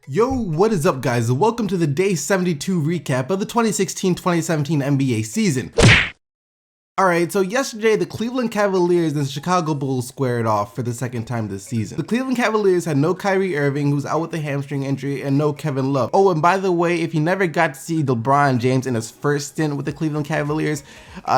Yo, what is up guys? Welcome to the day 72 recap of the 2016-2017 NBA season. Alright, so yesterday the Cleveland Cavaliers and the Chicago Bulls squared off for the second time this season. The Cleveland Cavaliers had no Kyrie Irving, who's out with a hamstring injury, and no Kevin Love. Oh, and by the way, if you never got to see LeBron James in his first stint with the Cleveland Cavaliers,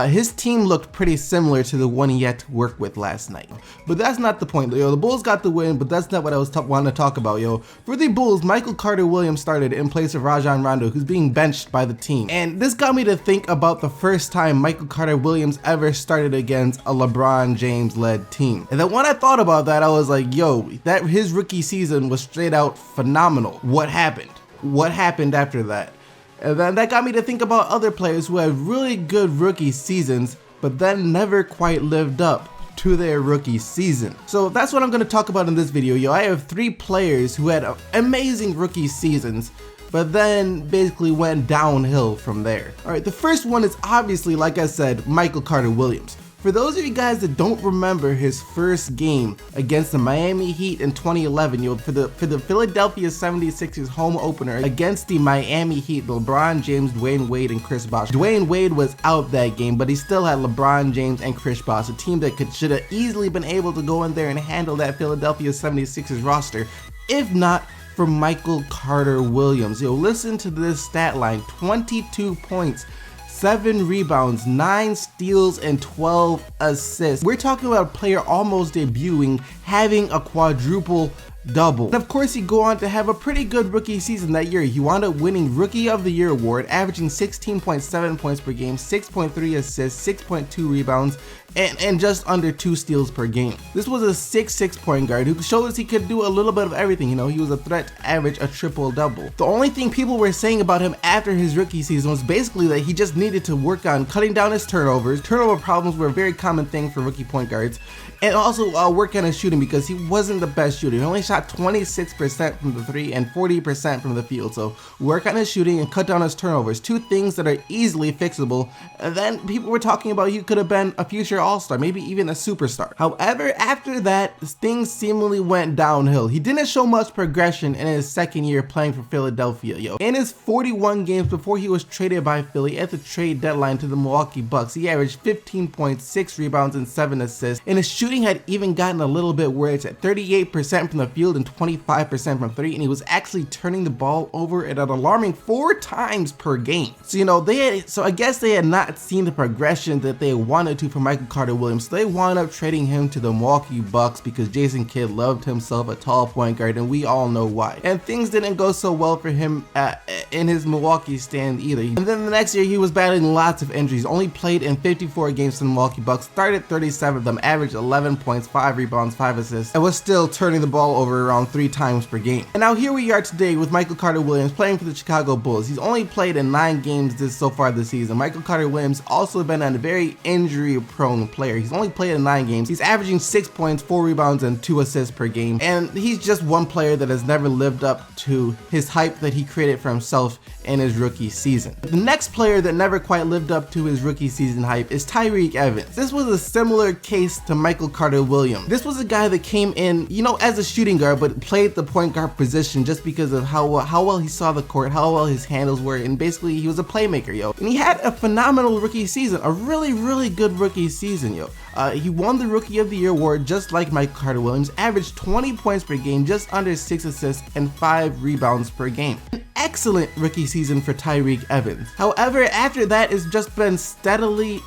his team looked pretty similar to the one he had to work with last night. But that's not the point, yo. The Bulls got the win, but that's not what I was wanting to talk about, yo. For the Bulls, Michael Carter-Williams started in place of Rajon Rondo, who's being benched by the team. And this got me to think about the first time Michael Carter-Williams ever started against a LeBron James led team. And then when I thought about that, I was like, yo, his rookie season was straight out phenomenal. What happened? What happened after that? And then that got me to think about other players who had really good rookie seasons, but then never quite lived up to their rookie season. So that's what I'm going to talk about in this video, yo. I have 3 players who had amazing rookie seasons, but then basically went downhill from there. Alright, the first one is obviously, like I said, Michael Carter-Williams. For those of you guys that don't remember his first game against the Miami Heat in 2011, you know, for the Philadelphia 76ers home opener against the Miami Heat, LeBron James, Dwayne Wade, and Chris Bosh. Dwayne Wade was out that game, but he still had LeBron James and Chris Bosh, a team that should have easily been able to go in there and handle that Philadelphia 76ers roster, if not for Michael Carter-Williams. Yo, listen to this stat line: 22 points, 7 rebounds, 9 steals, and 12 assists. We're talking about a player almost debuting, having a quadruple double. And of course, he'd go on to have a pretty good rookie season that year. He wound up winning Rookie of the Year award, averaging 16.7 points per game, 6.3 assists, 6.2 rebounds, and just under 2 steals per game. This was a 6'6" point guard who showed us he could do a little bit of everything. You know, he was a threat to average a triple-double. The only thing people were saying about him after his rookie season was basically that he just needed to work on cutting down his turnovers. Turnover problems were a very common thing for rookie point guards, and also work on his shooting, because he wasn't the best shooter. He only shot 26% from the 3 and 40% from the field. So work on his shooting and cut down his turnovers. 2 things that are easily fixable. And then people were talking about he could have been a future all-star, maybe even a superstar. However, after that, things seemingly went downhill. He didn't show much progression in his second year playing for Philadelphia, yo. In his 41 games before he was traded by Philly at the trade deadline to the Milwaukee Bucks, he averaged 15 points, 6 rebounds, and 7 assists. And his shooting had even gotten a little bit worse at 38% from the field and 25% from 3, and he was actually turning the ball over at an alarming 4 times per game. So, you know, I guess they had not seen the progression that they wanted to for Michael Carter-Williams. So they wound up trading him to the Milwaukee Bucks because Jason Kidd loved himself a tall point guard, and we all know why. And things didn't go so well for him in his Milwaukee stand either. And then the next year he was battling lots of injuries. Only played in 54 games for the Milwaukee Bucks, started 37 of them, averaged 11 points, 5 rebounds, 5 assists, and was still turning the ball over around 3 times per game. And now here we are today with Michael Carter-Williams playing for the Chicago Bulls. He's only played in 9 games so far this season. Michael Carter-Williams also been a very injury-prone player. He's only played in 9 games. He's averaging 6 points, 4 rebounds, and 2 assists per game. And he's just one player that has never lived up to his hype that he created for himself in his rookie season. The next player that never quite lived up to his rookie season hype is Tyreke Evans. This was a similar case to Michael Carter-Williams. This was a guy that came in, you know, as a shooting guard, but played the point guard position just because of how well he saw the court, how well his handles were, and basically he was a playmaker, yo. And he had a phenomenal rookie season, a really good rookie season, yo. He won the Rookie of the Year award just like Michael Carter-Williams, averaged 20 points per game, just under 6 assists, and 5 rebounds per game. An excellent rookie season for Tyreke Evans. However, after that, it's just been steadily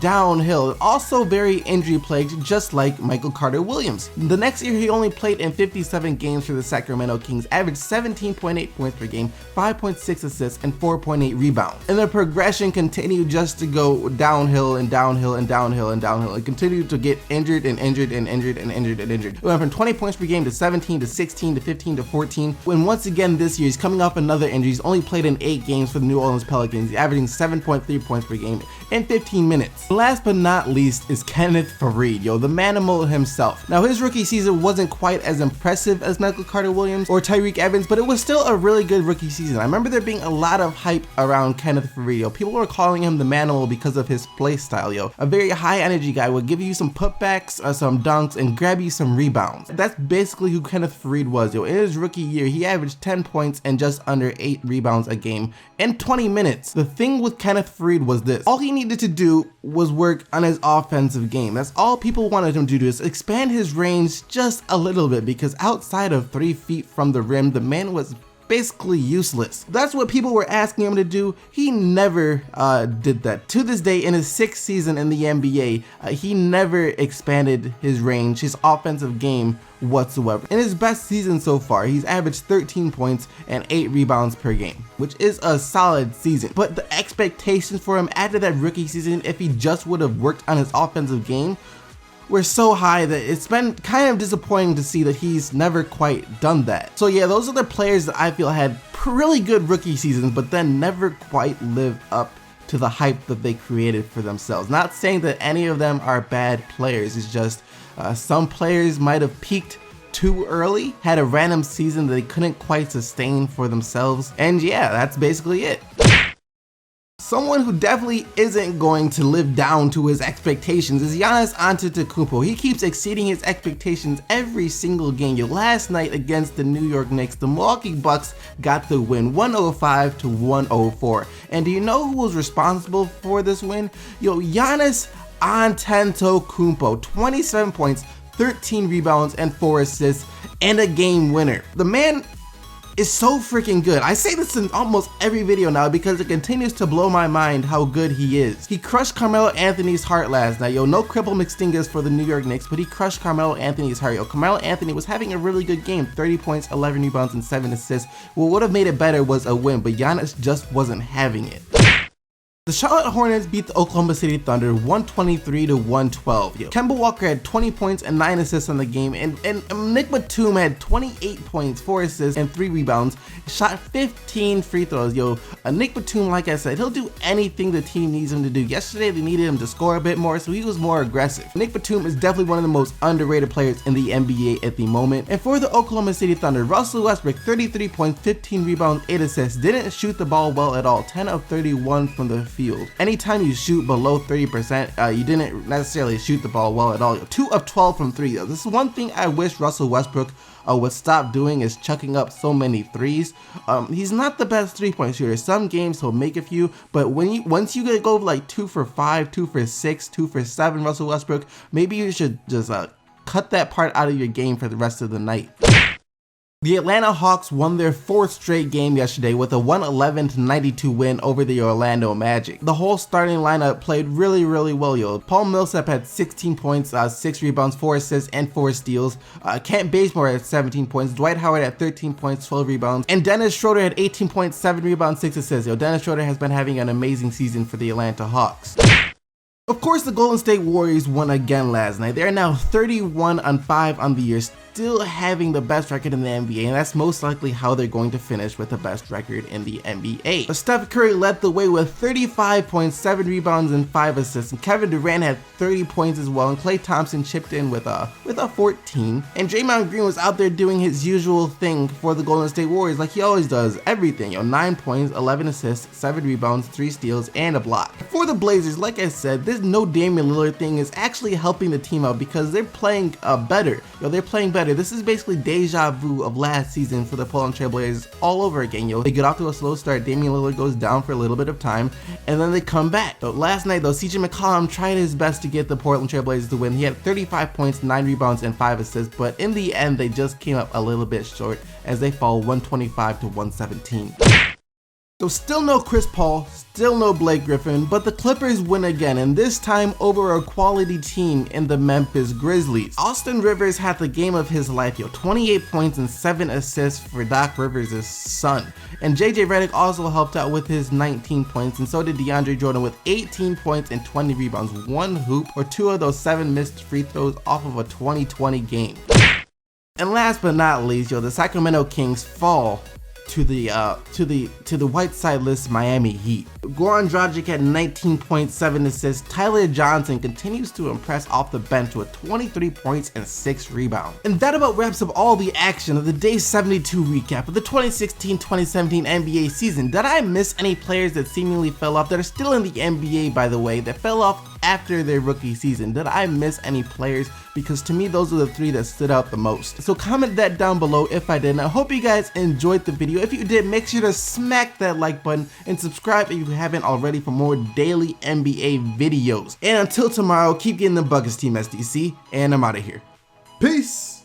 downhill. Also very injury plagued, just like Michael Carter-Williams. The next year, he only played in 57 games for the Sacramento Kings, averaged 17.8 points per game, 5.6 assists, and 4.8 rebounds. And the progression continued just to go downhill and downhill and downhill and downhill. It continued to get injured and injured and injured and injured and injured. It went from 20 points per game to 17 to 16 to 15 to 14. When once again this year, he's coming off another further injuries, only played in 8 games for the New Orleans Pelicans, averaging 7.3 points per game in 15 minutes. Last but not least is Kenneth Faried, the manimal himself. Now his rookie season wasn't quite as impressive as Michael Carter-Williams or Tyreke Evans, but it was still a really good rookie season. I remember there being a lot of hype around Kenneth Faried. People were calling him the manimal because of his play style, a very high energy guy, would give you some putbacks, some dunks, and grab you some rebounds. That's basically who Kenneth Faried was, In his rookie year, he averaged 10 points and just under 8 rebounds a game in 20 minutes. The thing with Kenneth Faried was this: all he needed to do was work on his offensive game. That's all people wanted him to do, is expand his range just a little bit, because outside of 3 feet from the rim, the man was basically useless. That's what people were asking him to do. He never did that. To this day, in his 6th season in the NBA, he never expanded his range, his offensive game whatsoever. In his best season so far, he's averaged 13 points and 8 rebounds per game, which is a solid season. But the expectations for him after that rookie season, if he just would have worked on his offensive game, were so high that it's been kind of disappointing to see that he's never quite done that. So yeah, those are the players that I feel had really good rookie seasons, but then never quite lived up to the hype that they created for themselves. Not saying that any of them are bad players, it's just some players might have peaked too early, had a random season that they couldn't quite sustain for themselves, and yeah, that's basically it. Someone who definitely isn't going to live down to his expectations is Giannis Antetokounmpo. He keeps exceeding his expectations every single game. Last night against the New York Knicks, the Milwaukee Bucks got the win, 105-104. And do you know who was responsible for this win? Giannis Antetokounmpo, 27 points, 13 rebounds, and 4 assists, and a game winner. The man is so freaking good. I say this in almost every video now because it continues to blow my mind how good he is. He crushed Carmelo Anthony's heart last night. No cripple McStingus for the New York Knicks, but he crushed Carmelo Anthony's heart. Carmelo Anthony was having a really good game, 30 points, 11 rebounds, and 7 assists. What would have made it better was a win, but Giannis just wasn't having it. The Charlotte Hornets beat the Oklahoma City Thunder 123-112. Kemba Walker had 20 points and 9 assists on the game, and Nicolas Batum had 28 points, 4 assists, and 3 rebounds, shot 15 free throws. Nick Batum, like I said, he'll do anything the team needs him to do. Yesterday, they needed him to score a bit more, so he was more aggressive. Nick Batum is definitely one of the most underrated players in the NBA at the moment. And for the Oklahoma City Thunder, Russell Westbrook, 33 points, 15 rebounds, 8 assists, didn't shoot the ball well at all, 10 of 31 from the field. Anytime you shoot below 30%, you didn't necessarily shoot the ball well at all. 2 of 12 from 3. This is one thing I wish Russell Westbrook would stop doing, is chucking up so many threes. He's not the best 3-point shooter. Some games he'll make a few, but once you go like 2 for 5, 2 for 6, 2 for 7, Russell Westbrook, maybe you should just cut that part out of your game for the rest of the night. The Atlanta Hawks won their 4th straight game yesterday with a 111-92 win over the Orlando Magic. The whole starting lineup played really well. Paul Millsap had 16 points, 6 rebounds, 4 assists, and 4 steals. Kent Bazemore had 17 points, Dwight Howard had 13 points, 12 rebounds, and Dennis Schroeder had 18 points, 7 rebounds, 6 assists. Dennis Schroeder has been having an amazing season for the Atlanta Hawks. Of course, the Golden State Warriors won again last night. They are now 31-5 on the year, still having the best record in the NBA, and that's most likely how they're going to finish with the best record in the NBA. But Steph Curry led the way with 35 points, 7 rebounds, and 5 assists, and Kevin Durant had 30 points as well, and Klay Thompson chipped in with a 14. And Draymond Green was out there doing his usual thing for the Golden State Warriors, like he always does, everything. 9 points, 11 assists, 7 rebounds, 3 steals, and a block. For the Blazers, like I said, this no Damian Lillard thing is actually helping the team out because they're playing better. They're playing better. This is basically deja vu of last season for the Portland Trail Blazers all over again. They get off to a slow start, Damian Lillard goes down for a little bit of time, and then they come back. Last night though, CJ McCollum tried his best to get the Portland Trail Blazers to win. He had 35 points, 9 rebounds, and 5 assists, but in the end they just came up a little bit short as they fall 125-117. So still no Chris Paul, still no Blake Griffin, but the Clippers win again, and this time over a quality team in the Memphis Grizzlies. Austin Rivers had the game of his life, 28 points and 7 assists for Doc Rivers' son. And JJ Redick also helped out with his 19 points, and so did DeAndre Jordan with 18 points and 20 rebounds, 1 hoop, or 2 of those 7 missed free throws off of a 2020 game. And last but not least, the Sacramento Kings fall to the white side list Miami Heat. Goran Dragic had 19.7 assists. Tyler Johnson continues to impress off the bench with 23 points and 6 rebounds. And that about wraps up all the action of the Day 72 recap of the 2016-2017 NBA season. Did I miss any players that seemingly fell off that are still in the NBA, by the way, that fell off after their rookie season? Did I miss any players? Because to me, those are the 3 that stood out the most. So comment that down below if I did. And I hope you guys enjoyed the video. If you did, make sure to smack that like button and subscribe if you haven't already for more daily NBA videos. And until tomorrow, keep getting the buckets, Team SDC, and I'm out of here. Peace!